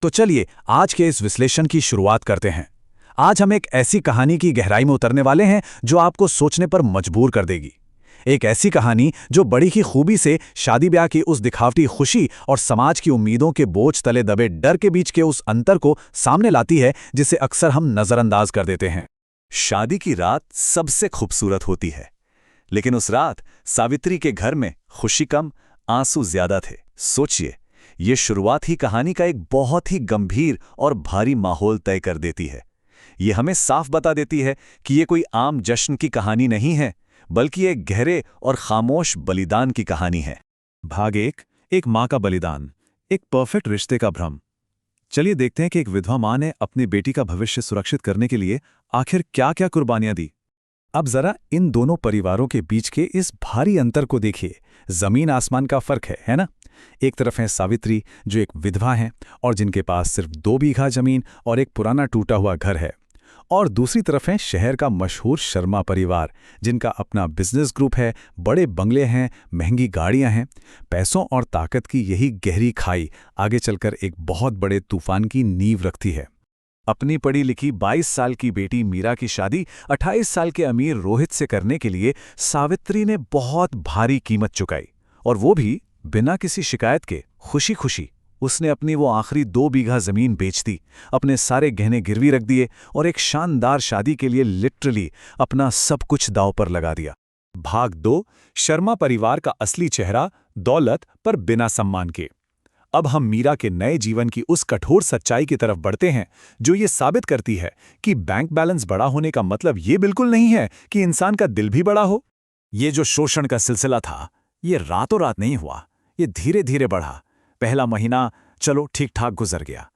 तो चलिए आज के इस विश्लेषण की शुरुआत करते हैं। आज हम एक ऐसी कहानी की गहराई में उतरने वाले हैं जो आपको सोचने पर मजबूर कर देगी। एक ऐसी कहानी जो बड़ी ही खूबी से शादी ब्याह की उस दिखावटी खुशी और समाज की उम्मीदों के बोझ तले दबे डर के बीच के उस अंतर को सामने लाती है जिसे अक्सर हम नजरअंदाज कर देते हैं। शादी की रात सबसे खूबसूरत होती है, लेकिन उस रात सावित्री के घर में खुशी कम, आंसू ज्यादा थे। सोचिए, ये शुरुआत ही कहानी का एक बहुत ही गंभीर और भारी माहौल तय कर देती है। ये हमें साफ बता देती है कि ये कोई आम जश्न की कहानी नहीं है, बल्कि एक गहरे और खामोश बलिदान की कहानी है। भाग एक माँ का बलिदान, एक परफेक्ट रिश्ते का भ्रम। चलिए देखते हैं कि एक विधवा माँ ने अपनी बेटी का भविष्य सुरक्षित करने के लिए आखिर क्या क्या कुर्बानियां दी। अब जरा इन दोनों परिवारों के बीच के इस भारी अंतर को देखिए। जमीन आसमान का फर्क है ना? एक तरफ है सावित्री, जो एक विधवा हैं और जिनके पास सिर्फ 2 बीघा जमीन और एक पुराना टूटा हुआ घर है, और दूसरी तरफ है शहर का मशहूर शर्मा परिवार, जिनका अपना बिजनेस ग्रुप है, बड़े बंगले हैं, महंगी गाड़ियां हैं। पैसों और ताकत की यही गहरी खाई आगे चलकर एक बहुत बड़े तूफान की नींव रखती है। अपनी पढ़ी लिखी 22 साल की बेटी मीरा की शादी 28 साल के अमीर रोहित से करने के लिए सावित्री ने बहुत भारी कीमत चुकाई, और वो भी बिना किसी शिकायत के। खुशी खुशी उसने अपनी वो आखिरी 2 बीघा जमीन बेच दी, अपने सारे गहने गिरवी रख दिए और एक शानदार शादी के लिए लिटरली अपना सब कुछ दांव पर लगा दिया। भाग 2, शर्मा परिवार का असली चेहरा, दौलत पर बिना सम्मान के। अब हम मीरा के नए जीवन की उस कठोर सच्चाई की तरफ बढ़ते हैं, जो ये साबित करती है कि बैंक बैलेंस बड़ा होने का मतलब ये बिल्कुल नहीं है कि इंसान का दिल भी बड़ा हो। ये जो शोषण का सिलसिला था, ये रातों रात नहीं हुआ, ये धीरे धीरे बढ़ा। पहला महीना चलो ठीक ठाक गुजर गया,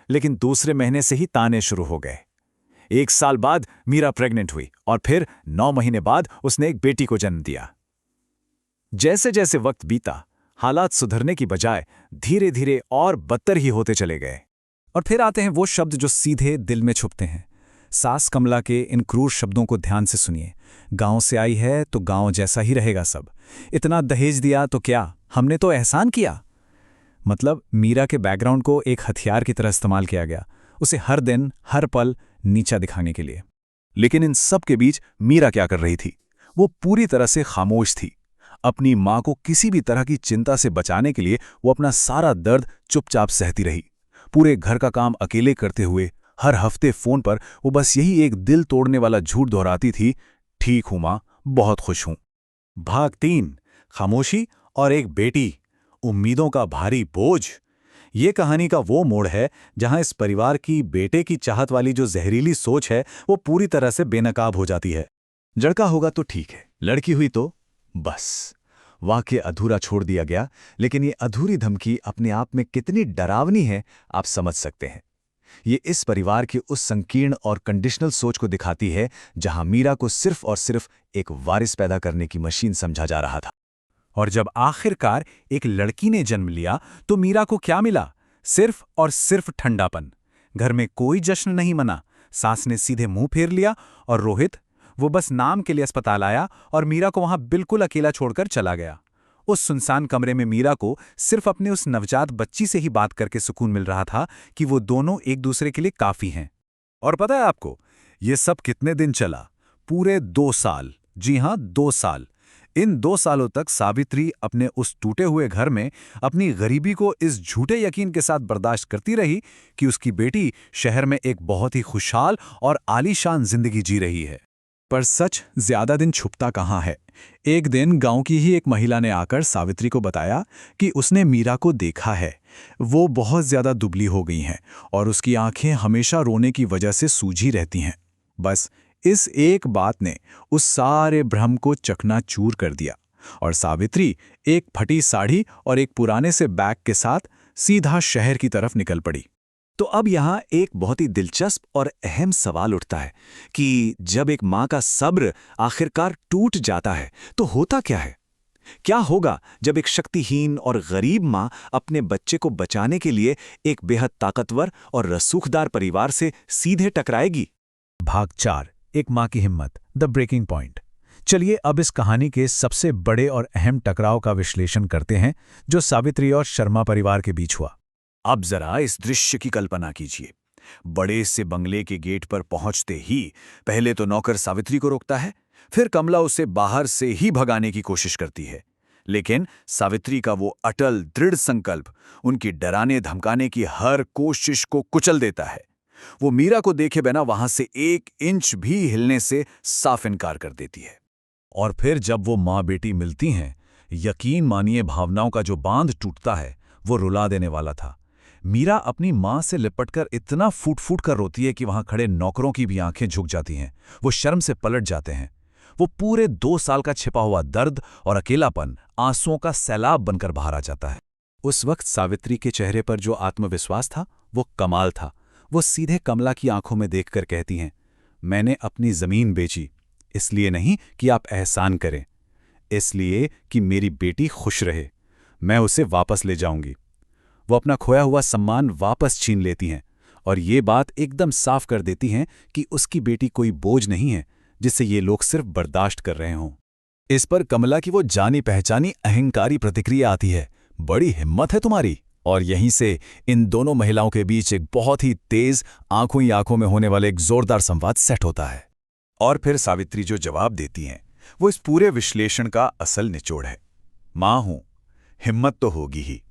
लेकिन दूसरे महीने से ही ताने शुरू हो गए। 1 साल बाद मीरा प्रेग्नेंट हुई और फिर 9 महीने बाद उसने एक बेटी को जन्म दिया। जैसे जैसे वक्त बीता, हालात सुधरने की बजाय धीरे धीरे और बदतर ही होते चले गए। और फिर आते हैं वो शब्द जो सीधे दिल में छुपते हैं। सास कमला के इन क्रूर शब्दों को ध्यान से सुनिए। गांव से आई है तो गांव जैसा ही रहेगा सब। इतना दहेज दिया तो क्या हमने तो एहसान किया। मतलब मीरा के बैकग्राउंड को एक हथियार की तरह इस्तेमाल किया गया, उसे हर दिन हर पल नीचा दिखाने के लिए। लेकिन इन सब के बीच मीरा क्या कर रही थी? वो पूरी तरह से खामोश थी। अपनी मां को किसी भी तरह की चिंता से बचाने के लिए वो अपना सारा दर्द चुपचाप सहती रही। पूरे घर का काम अकेले करते हुए हर हफ्ते फोन पर वो बस यही एक दिल तोड़ने वाला झूठ दोहराती थी, ठीक हूं मां, बहुत खुश हूं। भाग 3, खामोशी और एक बेटी, उम्मीदों का भारी बोझ। ये कहानी का वो मोड़ है जहां इस परिवार की बेटे की चाहत वाली जो जहरीली सोच है, वो पूरी तरह से बेनकाब हो जाती है। लड़का होगा तो ठीक है, लड़की हुई तो बस वाक्य अधूरा छोड़ दिया गया। लेकिन ये अधूरी धमकी अपने आप में कितनी डरावनी है, आप समझ सकते हैं। ये इस परिवार की उस संकीर्ण और कंडीशनल सोच को दिखाती है जहां मीरा को सिर्फ और सिर्फ एक वारिस पैदा करने की मशीन समझा जा रहा था। और जब आखिरकार एक लड़की ने जन्म लिया तो मीरा को क्या मिला? सिर्फ और सिर्फ ठंडापन। घर में कोई जश्न नहीं मना, सास ने सीधे मुंह फेर लिया, और रोहित, वो बस नाम के लिए अस्पताल आया और मीरा को वहां बिल्कुल अकेला छोड़कर चला गया। उस सुनसान कमरे में मीरा को सिर्फ अपने उस नवजात बच्ची से ही बात करके सुकून मिल रहा था कि वो दोनों एक दूसरे के लिए काफी हैं। और पता है आपको, ये सब कितने दिन चला? पूरे 2 साल। जी हां, 2 साल। इन 2 सालों तक सावित्री अपने उस टूटे हुए घर में अपनी गरीबी को इस झूठे यकीन के साथ बर्दाश्त करती रही कि उसकी बेटी शहर में एक बहुत ही खुशहाल और आलीशान जिंदगी जी रही है। पर सच ज्यादा दिन छुपता कहाँ है। एक दिन गांव की ही एक महिला ने आकर सावित्री को बताया कि उसने मीरा को देखा है। वो बहुत ज्यादा दुबली हो गई हैं और उसकी आंखें हमेशा रोने की वजह से सूजी रहती हैं। बस इस एक बात ने उस सारे भ्रम को चकनाचूर कर दिया, और सावित्री एक फटी साड़ी और एक पुराने से बैग के साथ सीधा शहर की तरफ निकल पड़ी। तो अब यहाँ एक बहुत ही दिलचस्प और अहम सवाल उठता है कि जब एक माँ का सब्र आखिरकार टूट जाता है तो होता क्या है? क्या होगा जब एक शक्तिहीन और गरीब माँ अपने बच्चे को बचाने के लिए एक बेहद ताकतवर और रसूखदार परिवार से सीधे टकराएगी? भाग 4, एक माँ की हिम्मत, द ब्रेकिंग पॉइंट। चलिए अब इस कहानी के सबसे बड़े और अहम टकराव का विश्लेषण करते हैं जो सावित्री और शर्मा परिवार के बीच हुआ। अब जरा इस दृश्य की कल्पना कीजिए। बड़े से बंगले के गेट पर पहुंचते ही पहले तो नौकर सावित्री को रोकता है, फिर कमला उसे बाहर से ही भगाने की कोशिश करती है। लेकिन सावित्री का वो अटल दृढ़ संकल्प उनकी डराने धमकाने की हर कोशिश को कुचल देता है। वो मीरा को देखे बिना वहां से 1 इंच भी हिलने से साफ इनकार कर देती है। और फिर जब वो माँ बेटी मिलती हैं, यकीन मानिए भावनाओं का जो बांध टूटता है वो रुला देने वाला था। मीरा अपनी माँ से लिपटकर इतना फूट फूट कर रोती है कि वहां खड़े नौकरों की भी आंखें झुक जाती हैं। वो शर्म से पलट जाते हैं। वो पूरे 2 साल का छिपा हुआ दर्द और अकेलापन आंसुओं का सैलाब बनकर बाहर आ जाता है। उस वक्त सावित्री के चेहरे पर जो आत्मविश्वास था वो कमाल था। वो सीधे कमला की आंखों में देखकर कहती हैं, मैंने अपनी जमीन बेची, इसलिए नहीं कि आप एहसान करें, इसलिए कि मेरी बेटी खुश रहे। मैं उसे वापस ले जाऊंगी। वो अपना खोया हुआ सम्मान वापस छीन लेती हैं और ये बात एकदम साफ कर देती हैं कि उसकी बेटी कोई बोझ नहीं है जिसे ये लोग सिर्फ बर्दाश्त कर रहे हों। इस पर कमला की वो जानी पहचानी अहंकारी प्रतिक्रिया आती है, बड़ी हिम्मत है तुम्हारी। और यहीं से इन दोनों महिलाओं के बीच एक बहुत ही तेज आंखों ही आंखों में होने वाले एक जोरदार संवाद सेट होता है। और फिर सावित्री जो जवाब देती हैं वो इस पूरे विश्लेषण का असल निचोड़ है। मां हूं, हिम्मत तो होगी ही।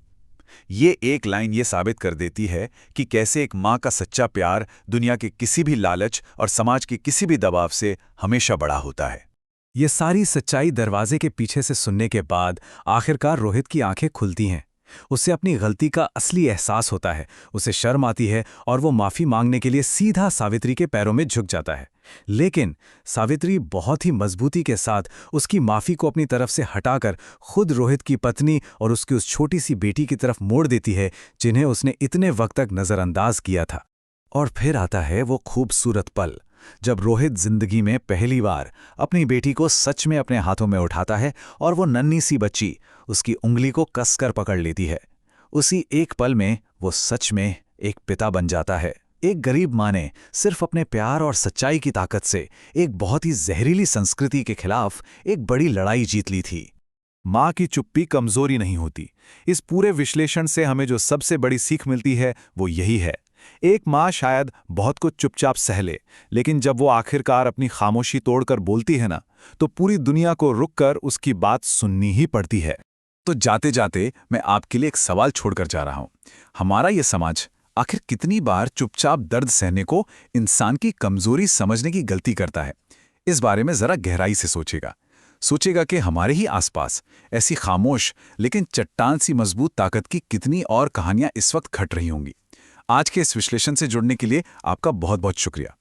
ये एक लाइन ये साबित कर देती है कि कैसे एक मां का सच्चा प्यार दुनिया के किसी भी लालच और समाज के किसी भी दबाव से हमेशा बड़ा होता है। ये सारी सच्चाई दरवाजे के पीछे से सुनने के बाद आखिरकार रोहित की आंखें खुलती हैं। उसे अपनी गलती का असली एहसास होता है। उसे शर्म आती है और वो माफ़ी मांगने के लिए सीधा सावित्री के पैरों में झुक जाता है। लेकिन सावित्री बहुत ही मजबूती के साथ उसकी माफ़ी को अपनी तरफ से हटाकर खुद रोहित की पत्नी और उसकी उस छोटी सी बेटी की तरफ मोड़ देती है जिन्हें उसने इतने वक्त तक नज़रअंदाज किया था। और फिर आता है वो खूबसूरत पल जब रोहित जिंदगी में पहली बार अपनी बेटी को सच में अपने हाथों में उठाता है और वो नन्ही सी बच्ची उसकी उंगली को कसकर पकड़ लेती है। उसी एक पल में वो सच में एक पिता बन जाता है। एक गरीब माँ ने सिर्फ अपने प्यार और सच्चाई की ताकत से एक बहुत ही जहरीली संस्कृति के खिलाफ एक बड़ी लड़ाई जीत ली थी। माँ की चुप्पी कमजोरी नहीं होती। इस पूरे विश्लेषण से हमें जो सबसे बड़ी सीख मिलती है वो यही है, एक माँ शायद बहुत कुछ चुपचाप सह ले, लेकिन जब वो आखिरकार अपनी खामोशी तोड़कर बोलती है ना, तो पूरी दुनिया को रुककर उसकी बात सुननी ही पड़ती है। तो जाते जाते मैं आपके लिए एक सवाल छोड़कर जा रहा हूं। हमारा ये समाज आखिर कितनी बार चुपचाप दर्द सहने को इंसान की कमजोरी समझने की गलती करता है? इस बारे में जरा गहराई से सोचेगा कि हमारे ही आसपास ऐसी खामोश लेकिन चट्टान सी मजबूत ताकत की कितनी और कहानियां इस वक्त घट रही होंगी। आज के इस विश्लेषण से जुड़ने के लिए आपका बहुत बहुत शुक्रिया।